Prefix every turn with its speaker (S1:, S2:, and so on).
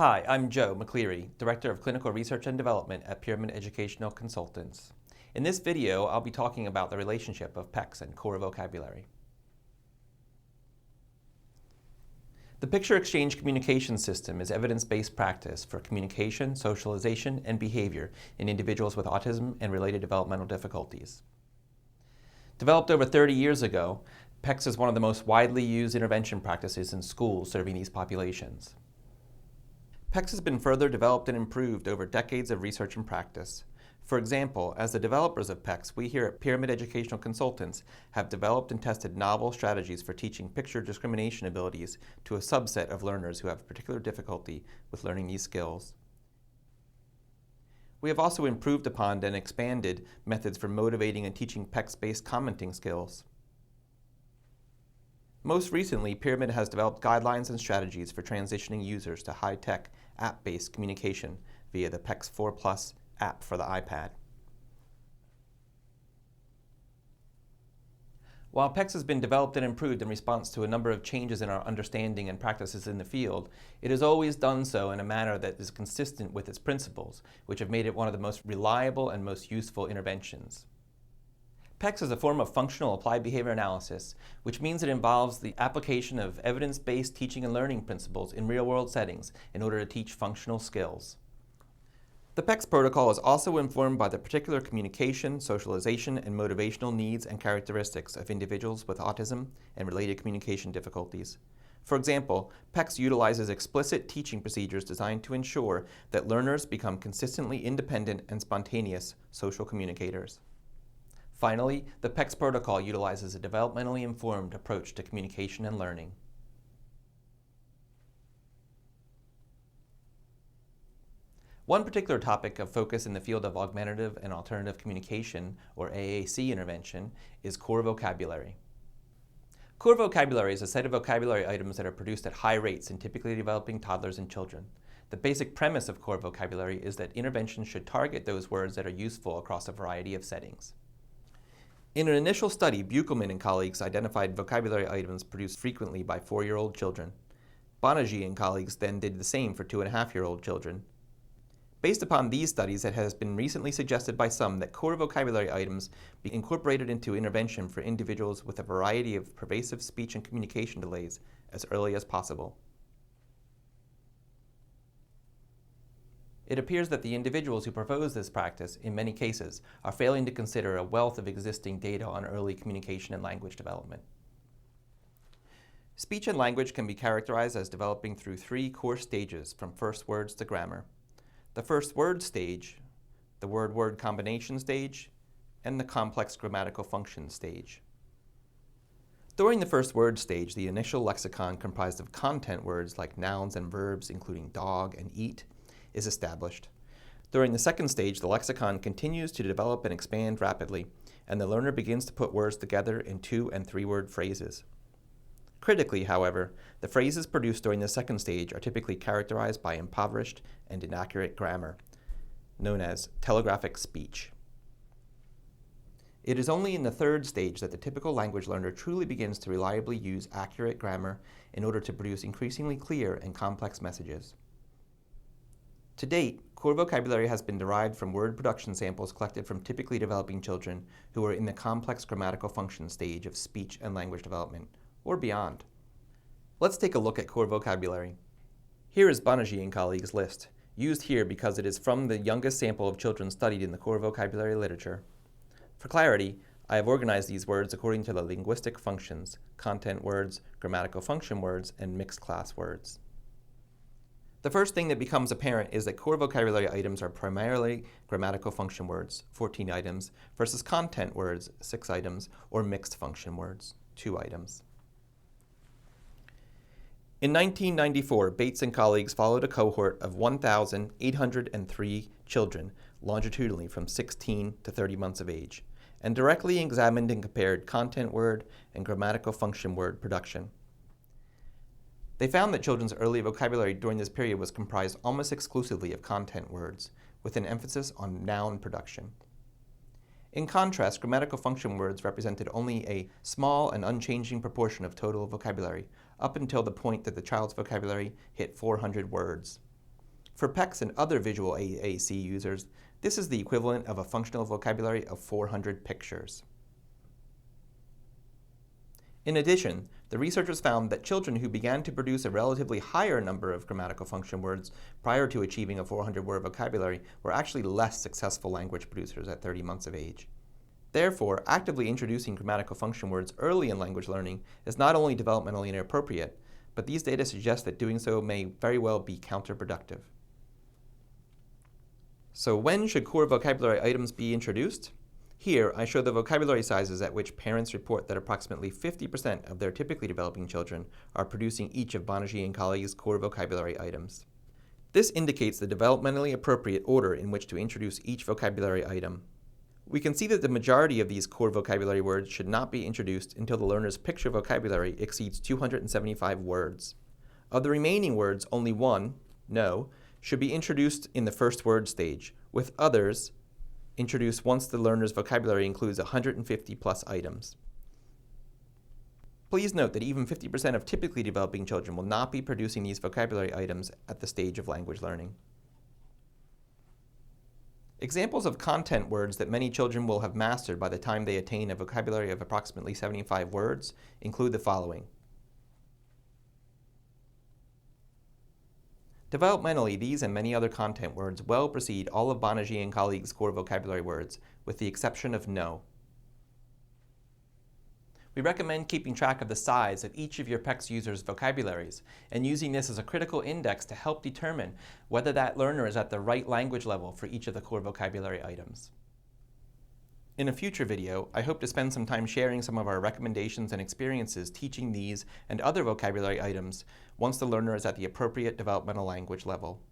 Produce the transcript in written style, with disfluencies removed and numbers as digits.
S1: Hi, I'm Joe McCleery, Director of Clinical Research and Development at Pyramid Educational Consultants. In this video, I'll be talking about the relationship of PECS and core vocabulary. The Picture Exchange Communication System is evidence-based practice for communication, socialization, and behavior in individuals with autism and related developmental difficulties. Developed over 30 years ago, PECS is one of the most widely used intervention practices in schools serving these populations. PECS has been further developed and improved over decades of research and practice. For example, as the developers of PECS, we here at Pyramid Educational Consultants have developed and tested novel strategies for teaching picture discrimination abilities to a subset of learners who have particular difficulty with learning these skills. We have also improved upon and expanded methods for motivating and teaching PECS-based commenting skills. Most recently, Pyramid has developed guidelines and strategies for transitioning users to high-tech, app-based communication via the PECS 4 Plus app for the iPad. While PECS has been developed and improved in response to a number of changes in our understanding and practices in the field, it has always done so in a manner that is consistent with its principles, which have made it one of the most reliable and most useful interventions. PECS is a form of functional applied behavior analysis, which means it involves the application of evidence-based teaching and learning principles in real-world settings in order to teach functional skills. The PECS protocol is also informed by the particular communication, socialization, and motivational needs and characteristics of individuals with autism and related communication difficulties. For example, PECS utilizes explicit teaching procedures designed to ensure that learners become consistently independent and spontaneous social communicators. Finally, the PECS protocol utilizes a developmentally informed approach to communication and learning. One particular topic of focus in the field of augmentative and alternative communication, or AAC intervention, is core vocabulary. Core vocabulary is a set of vocabulary items that are produced at high rates in typically developing toddlers and children. The basic premise of core vocabulary is that interventions should target those words that are useful across a variety of settings. In an initial study, Buchelman and colleagues identified vocabulary items produced frequently by 4-year-old children. Bonagy and colleagues then did the same for 2.5-year-old children. Based upon these studies, it has been recently suggested by some that core vocabulary items be incorporated into intervention for individuals with a variety of pervasive speech and communication delays as early as possible. It appears that the individuals who propose this practice, in many cases, are failing to consider a wealth of existing data on early communication and language development. Speech and language can be characterized as developing through 3 core stages from first words to grammar. The first word stage, the word-word combination stage, and the complex grammatical function stage. During the first word stage, the initial lexicon comprised of content words like nouns and verbs, including dog and eat, is established. During the second stage, the lexicon continues to develop and expand rapidly, and the learner begins to put words together in 2- and 3-word phrases. Critically, however, the phrases produced during the second stage are typically characterized by impoverished and inaccurate grammar, known as telegraphic speech. It is only in the third stage that the typical language learner truly begins to reliably use accurate grammar in order to produce increasingly clear and complex messages. To date, core vocabulary has been derived from word production samples collected from typically developing children who are in the complex grammatical function stage of speech and language development, or beyond. Let's take a look at core vocabulary. Here is Bonagy and colleagues' list, used here because it is from the youngest sample of children studied in the core vocabulary literature. For clarity, I have organized these words according to the linguistic functions: content words, grammatical function words, and mixed class words. The first thing that becomes apparent is that core vocabulary items are primarily grammatical function words, 14 items, versus content words, 6 items, or mixed function words, 2 items. In 1994, Bates and colleagues followed a cohort of 1,803 children longitudinally from 16 to 30 months of age, and directly examined and compared content word and grammatical function word production. They found that children's early vocabulary during this period was comprised almost exclusively of content words, with an emphasis on noun production. In contrast, grammatical function words represented only a small and unchanging proportion of total vocabulary, up until the point that the child's vocabulary hit 400 words. For PECS and other visual AAC users, this is the equivalent of a functional vocabulary of 400 pictures. In addition, the researchers found that children who began to produce a relatively higher number of grammatical function words prior to achieving a 400-word vocabulary were actually less successful language producers at 30 months of age. Therefore, actively introducing grammatical function words early in language learning is not only developmentally inappropriate, but these data suggest that doing so may very well be counterproductive. So when should core vocabulary items be introduced? Here, I show the vocabulary sizes at which parents report that approximately 50% of their typically developing children are producing each of Banerjee and colleagues' core vocabulary items. This indicates the developmentally appropriate order in which to introduce each vocabulary item. We can see that the majority of these core vocabulary words should not be introduced until the learner's picture vocabulary exceeds 275 words. Of the remaining words, only one, no, should be introduced in the first word stage, with others introduced once the learner's vocabulary includes 150 plus items. Please note that even 50% of typically developing children will not be producing these vocabulary items at the stage of language learning. Examples of content words that many children will have mastered by the time they attain a vocabulary of approximately 75 words include the following. Developmentally, these and many other content words well precede all of Banerjee and colleagues' core vocabulary words, with the exception of no. We recommend keeping track of the size of each of your PECS users' vocabularies and using this as a critical index to help determine whether that learner is at the right language level for each of the core vocabulary items. In a future video, I hope to spend some time sharing some of our recommendations and experiences teaching these and other vocabulary items once the learner is at the appropriate developmental language level.